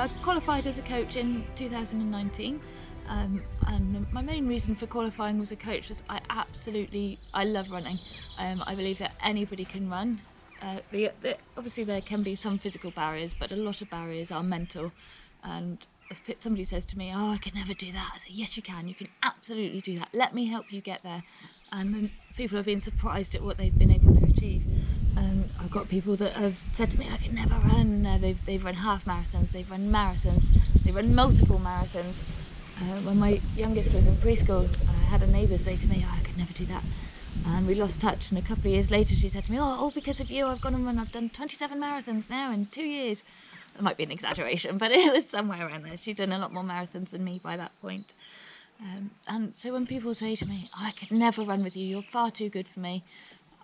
I qualified as a coach in 2019, and my main reason for qualifying as a coach was I love running. I believe that anybody can run. Obviously there can be some physical barriers, but a lot of barriers are mental. And if somebody says to me, "Oh, I could never do that," I say, "Yes, you can absolutely do that. Let me help you get there." And then people have been surprised at what they've been able to achieve. I've got people that have said to me, "I could never run." They've run half marathons, they've run marathons, they've run multiple marathons. When my youngest was in preschool, I had a neighbour say to me, "Oh, I could never do that." And we lost touch, and a couple of years later she said to me, "Oh, all because of you, I've gone and run. I've done 27 marathons now in 2 years." That might be an exaggeration, but it was somewhere around there. She'd done a lot more marathons than me by that point. And so when people say to me, "Oh, I could never run with you, you're far too good for me,"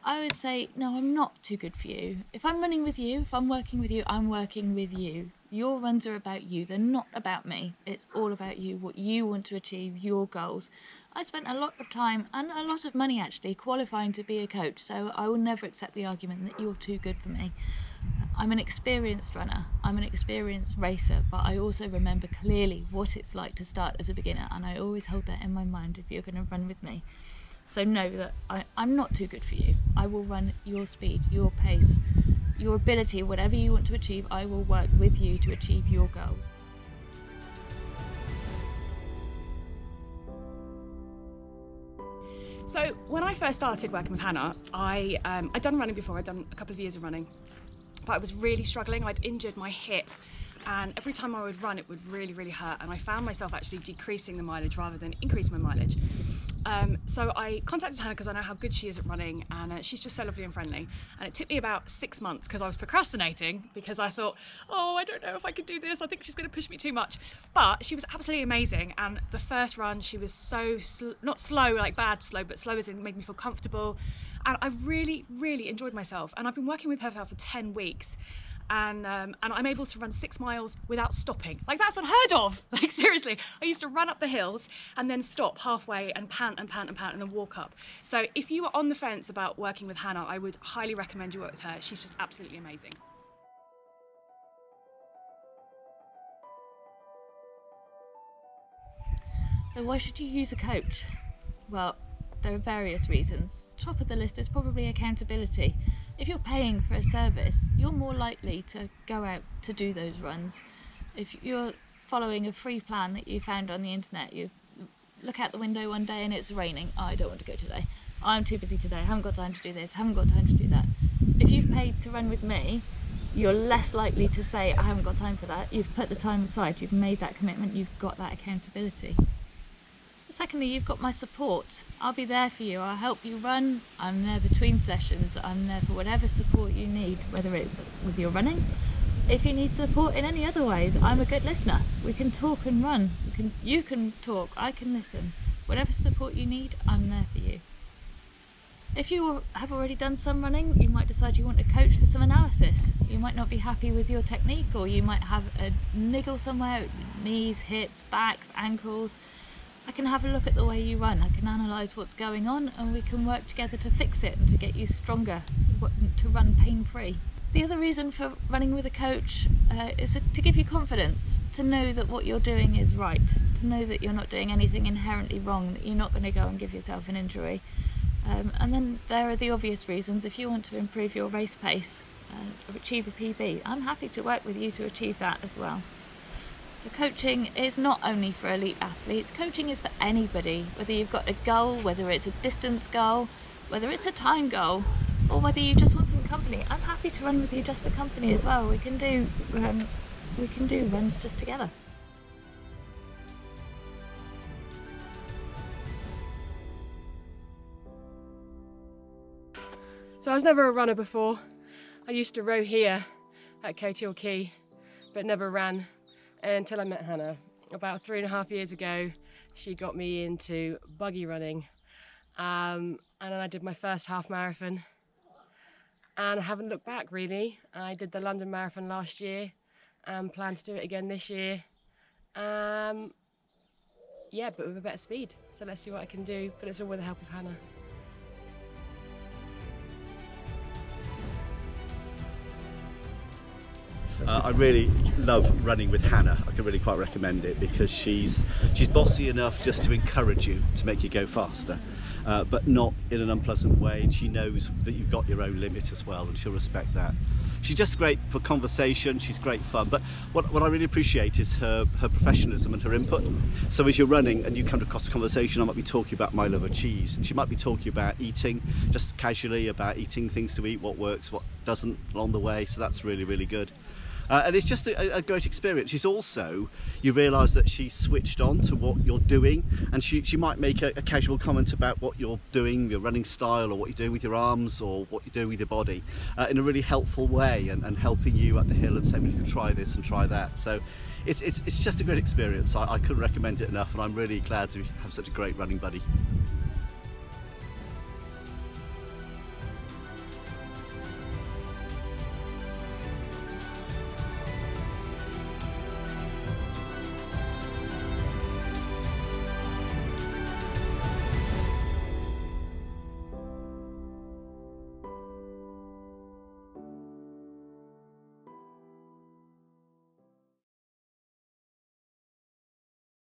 I would say, no, I'm not too good for you. If I'm running with you, if I'm working with you, I'm working with you. Your runs are about you, they're not about me. It's all about you, what you want to achieve, your goals. I spent a lot of time and a lot of money actually qualifying to be a coach, so I will never accept the argument that you're too good for me. I'm an experienced runner, I'm an experienced racer, but I also remember clearly what it's like to start as a beginner, and I always hold that in my mind if you're going to run with me. So know that I'm not too good for you. I will run your speed, your pace, your ability, whatever you want to achieve. I will work with you to achieve your goals. So when I first started working with Hannah, I'd done running before. I'd done a couple of years of running, but I was really struggling. I'd injured my hip, and every time I would run it would really, really hurt, and I found myself actually decreasing the mileage rather than increasing my mileage. So I contacted Hannah because I know how good she is at running, and she's just so lovely and friendly. And it took me about 6 months because I was procrastinating, because I thought, "Oh, I don't know if I could do this. I think she's going to push me too much." But she was absolutely amazing, and the first run she was so not slow like bad slow, but slow as in made me feel comfortable, and I really, really enjoyed myself. And I've been working with her for 10 weeks. And I'm able to run 6 miles without stopping. Like, that's unheard of. Like, seriously, I used to run up the hills and then stop halfway and pant and pant and pant and then walk up. So if you are on the fence about working with Hannah, I would highly recommend you work with her. She's just absolutely amazing. So why should you use a coach? Well, there are various reasons. Top of the list is probably accountability. If you're paying for a service, you're more likely to go out to do those runs. If you're following a free plan that you found on the internet, you look out the window one day and it's raining. "Oh, I don't want to go today. I'm too busy today. I haven't got time to do this. I haven't got time to do that." If you've paid to run with me, you're less likely to say, "I haven't got time for that." You've put the time aside, you've made that commitment, you've got that accountability. Secondly, you've got my support. I'll be there for you. I'll help you run. I'm there between sessions. I'm there for whatever support you need, whether it's with your running. If you need support in any other ways, I'm a good listener. We can talk and run. You can talk, I can listen. Whatever support you need, I'm there for you. If you have already done some running, you might decide you want a coach for some analysis. You might not be happy with your technique, or you might have a niggle somewhere, knees, hips, backs, ankles. I can have a look at the way you run. I can analyse what's going on, and we can work together to fix it and to get you stronger, to run pain-free. The other reason for running with a coach is to give you confidence, to know that what you're doing is right, to know that you're not doing anything inherently wrong, that you're not going to go and give yourself an injury. And then there are the obvious reasons. If you want to improve your race pace or achieve a PB, I'm happy to work with you to achieve that as well. So coaching is not only for elite athletes, coaching is for anybody, whether you've got a goal, whether it's a distance goal, whether it's a time goal, or whether you just want some company. I'm happy to run with you just for company as well. We can do runs just together. So I was never a runner before. I used to row here at Cotehill Quay, but never ran until I met Hannah. About 3.5 years ago, she got me into buggy running. And then I did my first half marathon. And I haven't looked back really. I did the London Marathon last year and plan to do it again this year. Yeah, but with a better speed. So let's see what I can do, but it's all with the help of Hannah. So I really love running with Hannah. I can really quite recommend it because she's bossy enough just to encourage you, to make you go faster, but not in an unpleasant way. And she knows that you've got your own limit as well, and she'll respect that. She's just great for conversation, she's great fun, but what I really appreciate is her professionalism and her input. So as you're running and you come across a conversation, I might be talking about my love of cheese, and she might be talking about eating, just casually about eating things to eat, what works, what doesn't along the way, so that's really, really good. And it's just a great experience. She's also, you realise that she's switched on to what you're doing, and she might make a casual comment about what you're doing, your running style, or what you're doing with your arms, or what you're doing with your body, in a really helpful way, and helping you up the hill and saying, well, you can try this and try that. So it's just a great experience. I couldn't recommend it enough, and I'm really glad to have such a great running buddy.